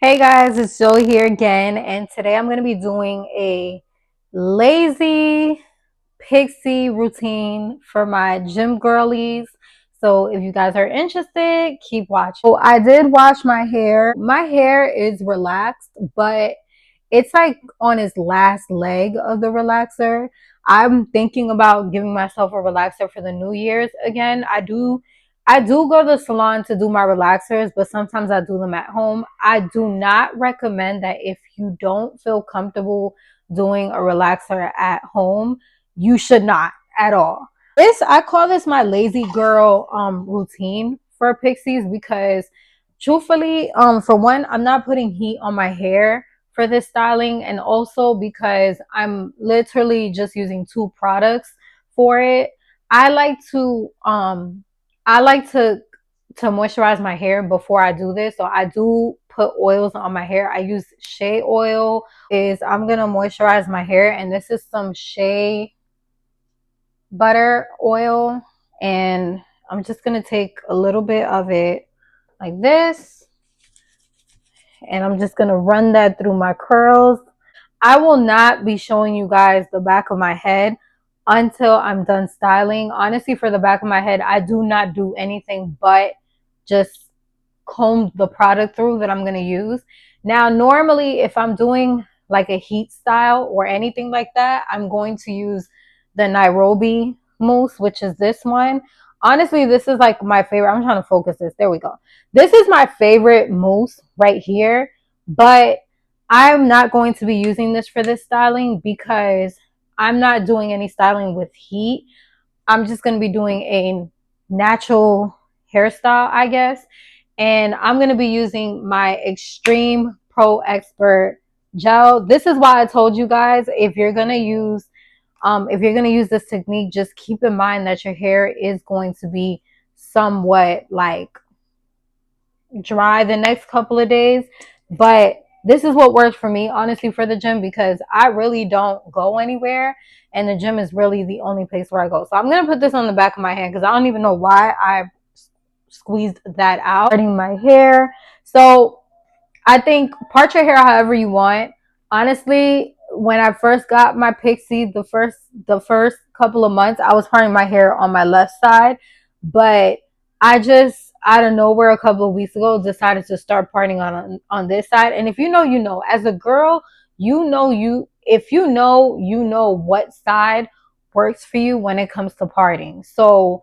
Hey guys, it's Joe here again, and today I'm going to be doing a lazy pixie routine for my gym girlies. So if you guys are interested, keep watching. So I did wash my hair. My hair is relaxed, but it's like on its last leg of the relaxer. I'm thinking about giving myself a relaxer for the New Year's again. I do go to the salon to do my relaxers, but sometimes I do them at home. I do not recommend that if you don't feel comfortable doing a relaxer at home, you should not at all. I call this my lazy girl routine for Pixies because truthfully, for one, I'm not putting heat on my hair for this styling, and also because I'm literally just using two products for it. I like to um I like to moisturize my hair before I do this. So I do put oils on my hair. I use shea oil. Is I'm gonna moisturize my hair, and this is some shea butter oil, and I'm just gonna take a little bit of it like this, and I'm just gonna run that through my curls. I will not be showing you guys the back of my head until I'm done styling. Honestly, for the back of my head, I do not do anything but just comb the product through that I'm going to use. Now, normally, if I'm doing like a heat style or anything like that, I'm going to use the Nairobi mousse, which is this one. Honestly, this is like my favorite. I'm trying to focus this. There we go. This is my favorite mousse right here, but I'm not going to be using this for this styling because I'm not doing any styling with heat. I'm just going to be doing a natural hairstyle, I guess. And I'm going to be using my Extreme Pro Expert gel. This is why I told you guys, if you're going to use this technique, just keep in mind that your hair is going to be somewhat like dry the next couple of days. But this is what works for me, honestly, for the gym, because I really don't go anywhere. And the gym is really the only place where I go. So I'm going to put this on the back of my hand because I don't even know why I squeezed that out. Parting my hair. So I think part your hair however you want. Honestly, when I first got my Pixie, the first couple of months, I was parting my hair on my left side, but I just out of nowhere a couple of weeks ago decided to start parting on this side. And if you know, you know. As a girl, you if you know what side works for you when it comes to parting. So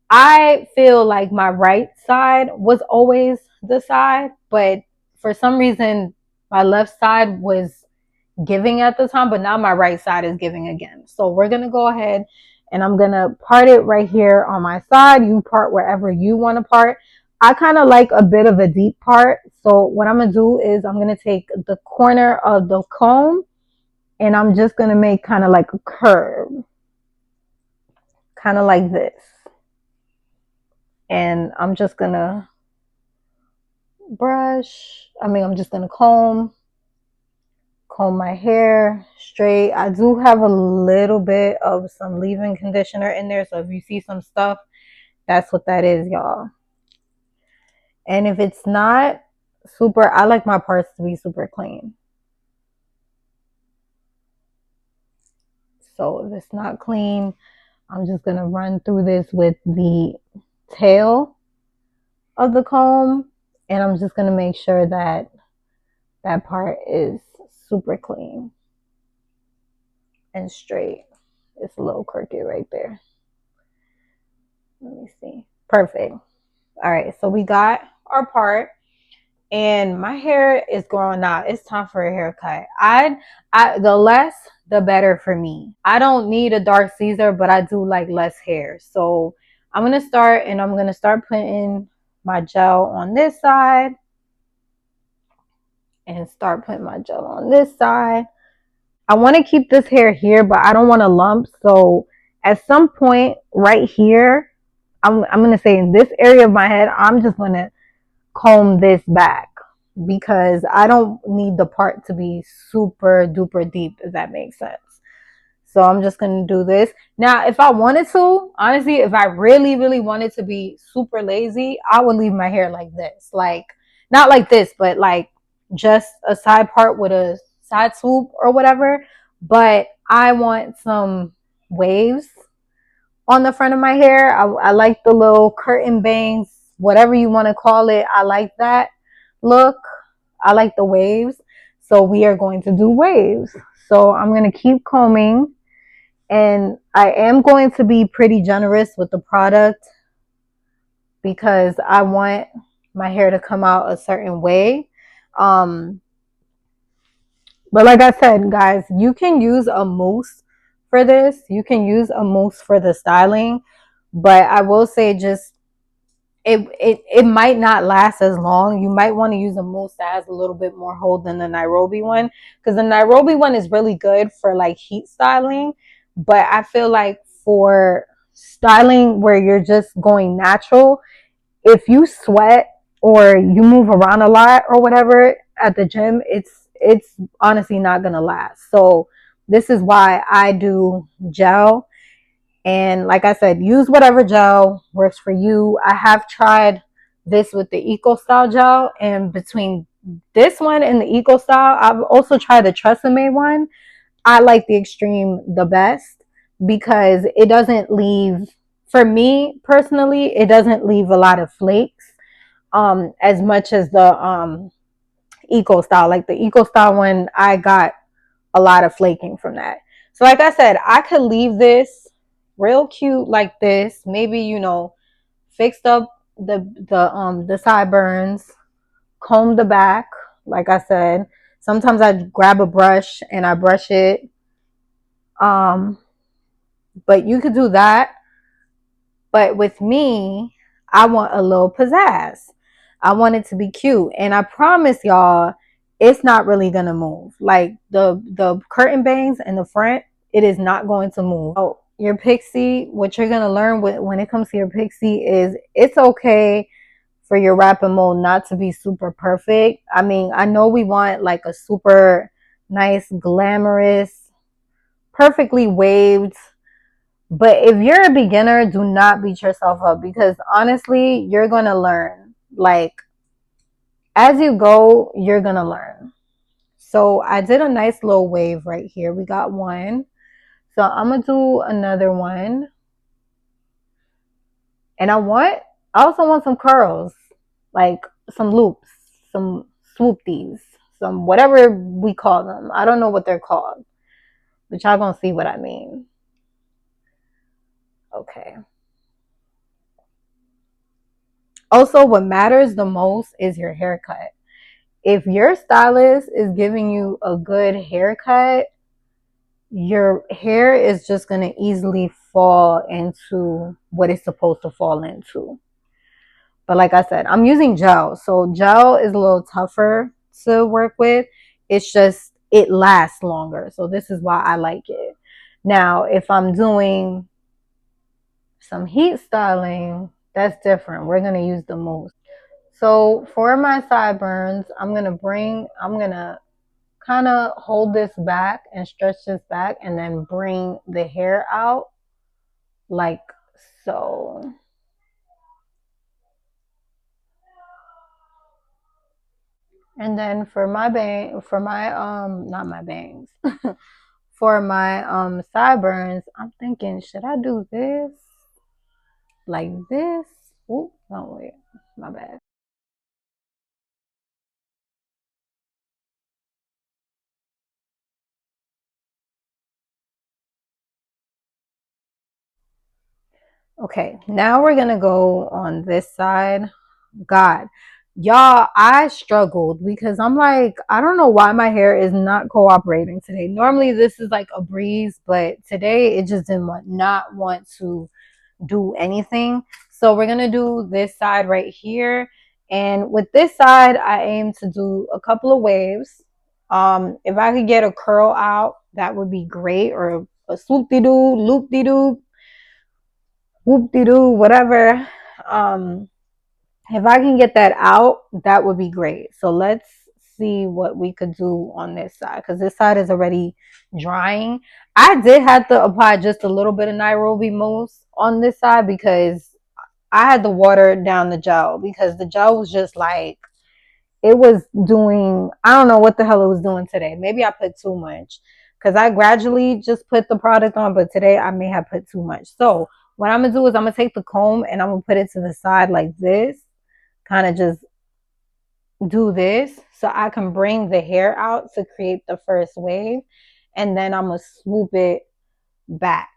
I feel like my right side was always the side, but for some reason, my left side was giving at the time, but now my right side is giving again. So we're going to go ahead and I'm going to part it right here on my side. You part wherever you want to part. I kind of like a bit of a deep part. So what I'm going to do is I'm going to take the corner of the comb and I'm just going to make kind of like a curve, kind of like this. And I'm just going to I'm just going to comb my hair straight. I do have a little bit of some leave-in conditioner in there. So if you see some stuff, that's what that is, y'all. And if it's not super, I like my parts to be super clean. So if it's not clean, I'm just going to run through this with the tail of the comb. And I'm just going to make sure that that part is super clean and straight. It's a little crooked right there. Let me see. Perfect. All right, so we got our part, and my hair is growing out. It's time for a haircut. The less, the better for me. I don't need a dark Caesar, but I do like less hair. So I'm gonna start, and I'm gonna start putting my gel on this side, and start putting my gel on this side. I want to keep this hair here, but I don't want a lump. So at some point right here, I'm going to say in this area of my head, I'm just going to comb this back because I don't need the part to be super duper deep, if that makes sense. So I'm just going to do this. Now, if I wanted to, honestly, if I really, really wanted to be super lazy, I would leave my hair like this. Like, not like this, but like just a side part with a side swoop or whatever, but I want some waves on the front of my hair. I like the little curtain bangs, whatever you want to call it. I like that look. I like the waves. So we are going to do waves. So I'm going to keep combing, and I am going to be pretty generous with the product because I want my hair to come out a certain way. Um, but like I said, guys, you can use a mousse for this. You can use a mousse for the styling, but I will say just it might not last as long. You might want to use a mousse that has a little bit more hold than the Nairobi one, because the Nairobi one is really good for like heat styling, but I feel like for styling where you're just going natural, if you sweat or you move around a lot or whatever at the gym, it's honestly not gonna last. So this is why I do gel. And like I said, use whatever gel works for you. I have tried this with the Eco Style gel, and between this one and the Eco Style, I've also tried the Tresemme one. I like the Extreme the best because it doesn't leave, for me personally, it doesn't leave a lot of flakes as much as the Eco Style. Like the Eco Style one, I got a lot of flaking from that. So like I said, I could leave this real cute like this. Maybe, fixed up the sideburns, comb the back, like I said. Sometimes I grab a brush and I brush it. Um, but you could do that. But with me, I want a little pizzazz. I want it to be cute. And I promise y'all, it's not really gonna move. Like the curtain bangs in the front, it is not going to move. Oh, your pixie, what you're gonna learn when it comes to your pixie is it's okay for your wrapping mold not to be super perfect. I mean, I know we want like a super nice, glamorous, perfectly waved, but if you're a beginner, do not beat yourself up because honestly, you're going to learn. Like, as you go, you're going to learn. So, I did a nice little wave right here. We got one. So, I'm going to do another one. And I also want some curls, like some loops, some swoopties, some whatever we call them. I don't know what they're called, but y'all going to see what I mean. Okay. Also, what matters the most is your haircut. If your stylist is giving you a good haircut, your hair is just going to easily fall into what it's supposed to fall into. But like I said, I'm using gel. So gel is a little tougher to work with. It's just, it lasts longer. So this is why I like it. Now, if I'm doing some heat styling, that's different. We're going to use the mousse. So for my sideburns, I'm going to kind of hold this back and stretch this back and then bring the hair out like so. And then for my not my bangs, for my sideburns, I'm thinking, should I do this like this? Oop, no wait, my bad. Okay, now we're gonna go on this side. God, y'all, I struggled because I'm like, I don't know why my hair is not cooperating today. Normally, this is like a breeze, but today it just didn't not want to do anything. So we're gonna do this side right here, and with this side, I aim to do a couple of waves. If I could get a curl out, that would be great, or a swoop de doo, loop de doo, whoop de doo, whatever. Um, if I can get that out, that would be great. So let's see what we could do on this side because this side is already drying. I did have to apply just a little bit of Nairobi mousse on this side because I had to water down the gel because the gel was just like it was doing, I don't know what the hell it was doing today. Maybe I put too much because I gradually just put the product on, but today I may have put too much. So what I'm gonna do is I'm gonna take the comb and I'm gonna put it to the side like this, kind of just do this so I can bring the hair out to create the first wave, and then I'm gonna swoop it back.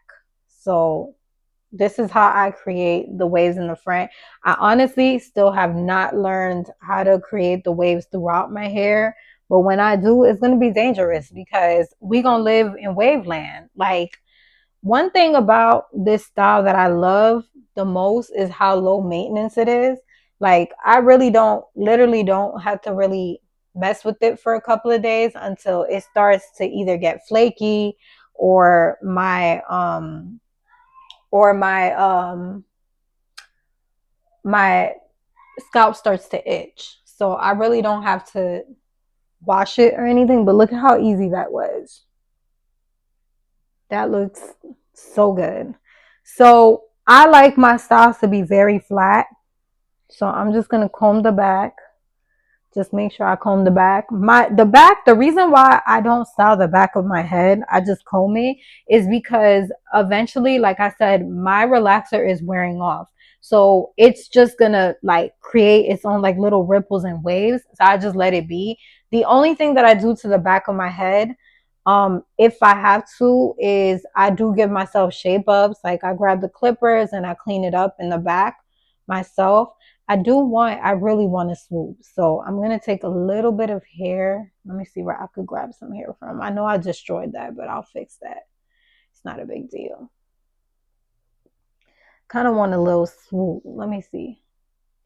So this is how I create the waves in the front. I honestly still have not learned how to create the waves throughout my hair. But when I do, it's going to be dangerous because we going to live in waveland. Like, one thing about this style that I love the most is how low maintenance it is. Like, I really literally don't have to really mess with it for a couple of days until it starts to either get flaky or my my scalp starts to itch. So I really don't have to wash it or anything, but look at how easy that was. That looks so good. So I like my styles to be very flat. So I'm just going to comb the back. Just make sure I comb the back. The reason why I don't style the back of my head, I just comb it, is because eventually, like I said, my relaxer is wearing off. So it's just gonna like create its own like little ripples and waves. So I just let it be. The only thing that I do to the back of my head, if I have to, is I do give myself shape ups. Like I grab the clippers and I clean it up in the back myself. I really want to swoop. So I'm going to take a little bit of hair. Let me see where I could grab some hair from. I know I destroyed that, but I'll fix that. It's not a big deal. Kind of want a little swoop. Let me see.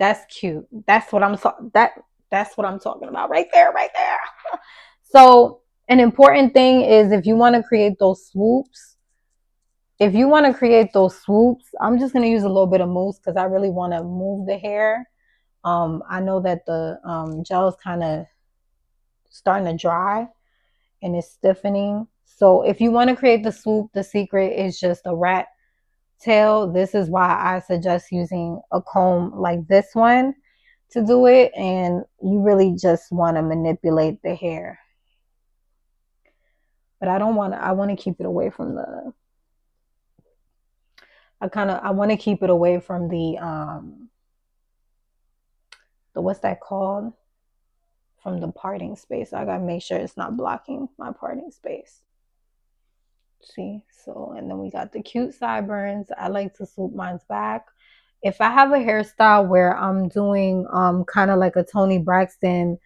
That's cute. That's what I'm talking about right there, right there. So an important thing is if you want to create those swoops, I'm just going to use a little bit of mousse because I really want to move the hair. I know that the gel is kind of starting to dry and it's stiffening. So if you want to create the swoop, the secret is just a rat tail. This is why I suggest using a comb like this one to do it. And you really just want to manipulate the hair. But I want to keep it away from I want to keep it away from the what's that called? From the parting space. I gotta make sure it's not blocking my parting space. See, so and then we got the cute sideburns. I like to swoop mine's back. If I have a hairstyle where I'm doing kind of like a Toni Braxton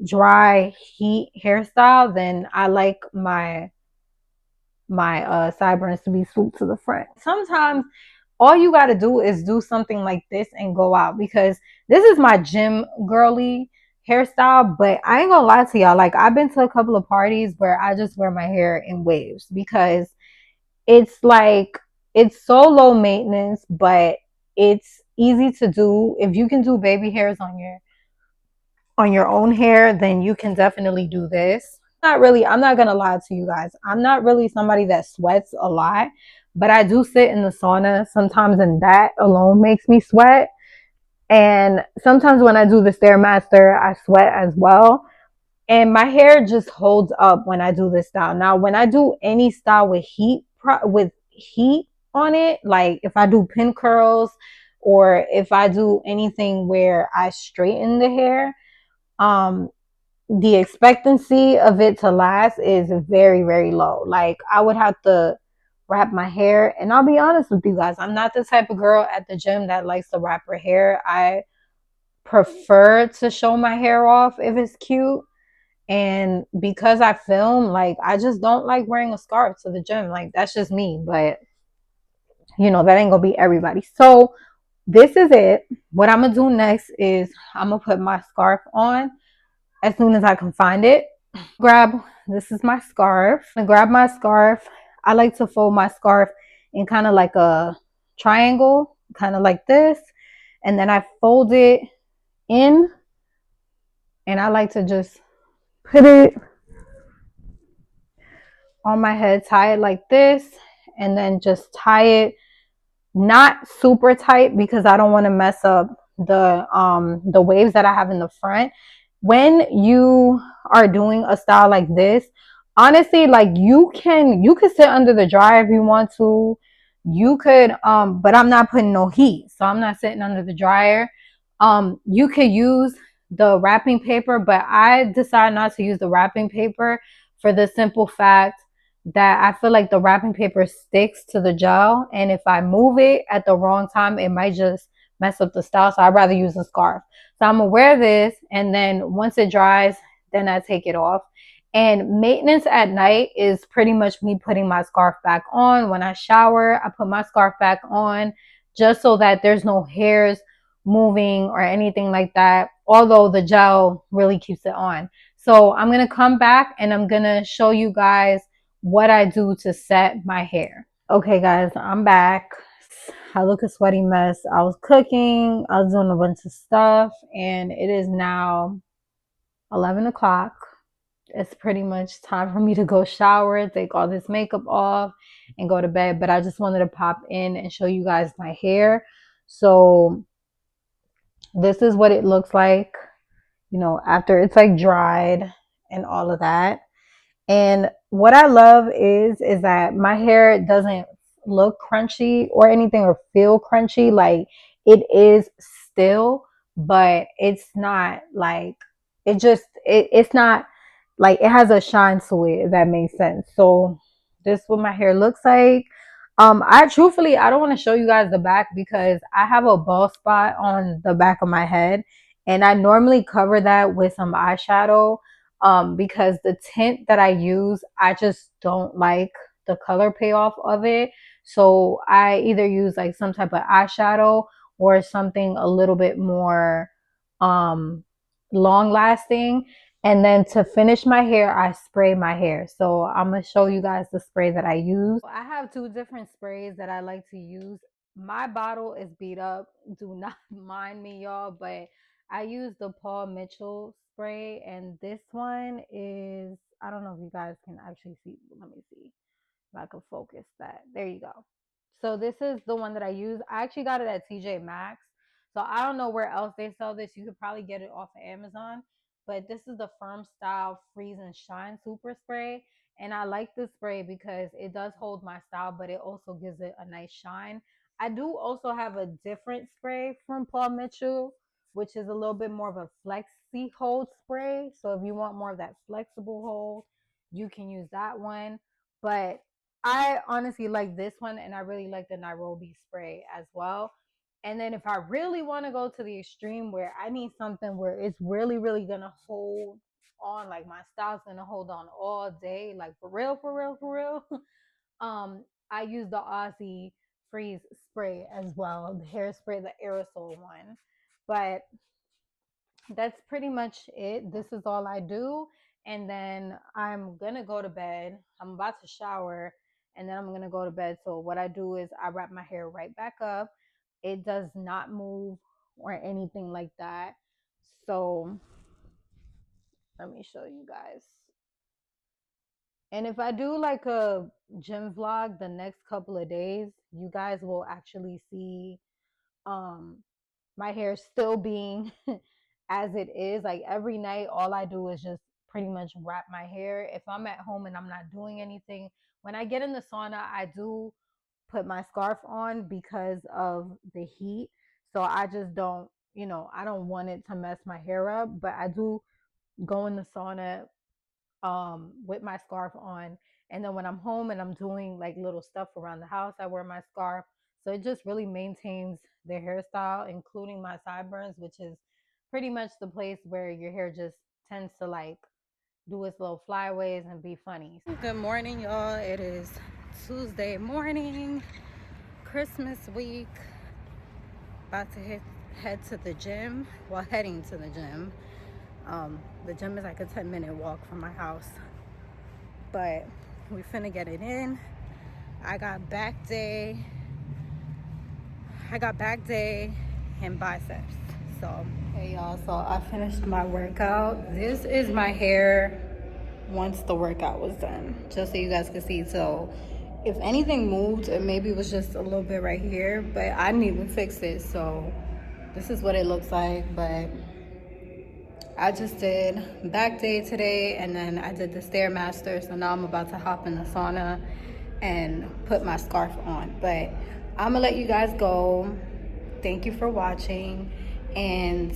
dry heat hairstyle, then I like my sideburns to be swooped to the front. Sometimes all you got to do is do something like this and go out, because this is my gym girly hairstyle. But I ain't gonna lie to y'all, like I've been to a couple of parties where I just wear my hair in waves because it's like it's so low maintenance, but it's easy to do. If you can do baby hairs on your own hair, then you can definitely do this. I'm not gonna lie to you guys. I'm not really somebody that sweats a lot, but I do sit in the sauna sometimes, and that alone makes me sweat. And sometimes when I do the Stairmaster, I sweat as well. And my hair just holds up when I do this style. Now, when I do any style with heat on it, like if I do pin curls or if I do anything where I straighten the hair, um, the expectancy of it to last is very, very low. Like I would have to wrap my hair, and I'll be honest with you guys, I'm not the type of girl at the gym that likes to wrap her hair. I prefer to show my hair off if it's cute. And because I film, like I just don't like wearing a scarf to the gym. Like that's just me. But that ain't gonna be everybody. So this is it. What I'm gonna do next is I'm gonna put my scarf on as soon as I can find it. This is my scarf. I'm gonna grab my scarf. I like to fold my scarf in kind of like a triangle, kind of like this. And then I fold it in, and I like to just put it on my head, tie it like this, and then just tie it not super tight because I don't want to mess up the waves that I have in the front. when you are doing a style like this, honestly, like you could sit under the dryer if you want to. You could but I'm not putting no heat, so I'm not sitting under the dryer. You could use the wrapping paper, but I decided not to use the wrapping paper for the simple fact that I feel like the wrapping paper sticks to the gel, and if I move it at the wrong time, it might just mess up the style. So I'd rather use a scarf. So I'm gonna wear this, and then once it dries, then I take it off. And maintenance at night is pretty much me putting my scarf back on. When I shower, I put my scarf back on just so that there's no hairs moving or anything like that. Although the gel really keeps it on. So I'm gonna come back and I'm gonna show you guys what I do to set my hair. Okay, guys, I'm back. I look a sweaty mess. I was cooking, I was doing a bunch of stuff, and it is now 11 o'clock. It's pretty much time for me to go shower, take all this makeup off, and go to bed. But I just wanted to pop in and show you guys my hair. So, this is what it looks like, after it's like dried and all of that. And what I love is that my hair doesn't look crunchy or anything or feel crunchy. Like it is still, but it's not like it's not like it has a shine to it, if that makes sense. So this is what my hair looks like. I truthfully I don't want to show you guys the back because I have a bald spot on the back of my head, and I normally cover that with some eyeshadow, because the tint that I use, I just don't like the color payoff of it. So I either use like some type of eyeshadow or something a little bit more um long lasting. And then to finish my hair, I spray my hair. So I'm gonna show you guys the spray that I use. I have two different sprays that I like to use. My bottle is beat up. Do not mind me, y'all, but I use the Paul Mitchell spray, and this one is, I don't know if you guys can actually see. Let me see if I can focus that. There you go. So this is the one that I use. I actually got it at TJ Maxx. So I don't know where else they sell this. You could probably get it off of Amazon. But this is the Firm Style Freeze and Shine Super Spray. And I like this spray because it does hold my style, but it also gives it a nice shine. I do also have a different spray from Paul Mitchell, which is a little bit more of a flexi hold spray. So if you want more of that flexible hold, you can use that one. But I honestly like this one, and I really like the Nairobi spray as well. And then if I really want to go to the extreme where I need something where it's really, really gonna hold on, like my style's gonna hold on all day, like for real, for real, for real. I use the Aussie Freeze spray as well, the hairspray, the aerosol one. But that's pretty much it. This is all I do. And then I'm going to go to bed. I'm about to shower and then I'm going to go to bed. So, what I do is I wrap my hair right back up. It does not move or anything like that. So, let me show you guys. And if I do like a gym vlog the next couple of days, you guys will actually see um my hair still being as it is. Like every night, all I do is just pretty much wrap my hair. If I'm at home and I'm not doing anything, when I get in the sauna, I do put my scarf on because of the heat. So I just don't, I don't want it to mess my hair up, but I do go in the sauna with my scarf on. And then when I'm home and I'm doing like little stuff around the house, I wear my scarf. So it just really maintains the hairstyle, including my sideburns, which is pretty much the place where your hair just tends to like do its little flyaways and be funny. Good morning, y'all. It is Tuesday morning, Christmas week. About to head to the gym. Well, heading to the gym. The gym is like a 10-minute walk from my house, but we finna get it in. I got back day and biceps. So hey y'all, so I finished my workout. This is my hair once the workout was done, just so you guys can see. So if anything moved, it maybe was just a little bit right here, but I didn't even fix it. So this is what it looks like. But I just did back day today, and then I did the Stairmaster. So now I'm about to hop in the sauna and put my scarf on. But I'm gonna let you guys go. Thank you for watching, and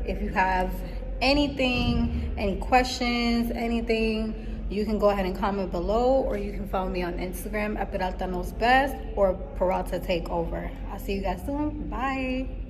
if you have anything, any questions, anything, you can go ahead and comment below, or you can follow me on Instagram at Peralta Knows Best or Peralta Takeover. I'll see you guys soon. Bye.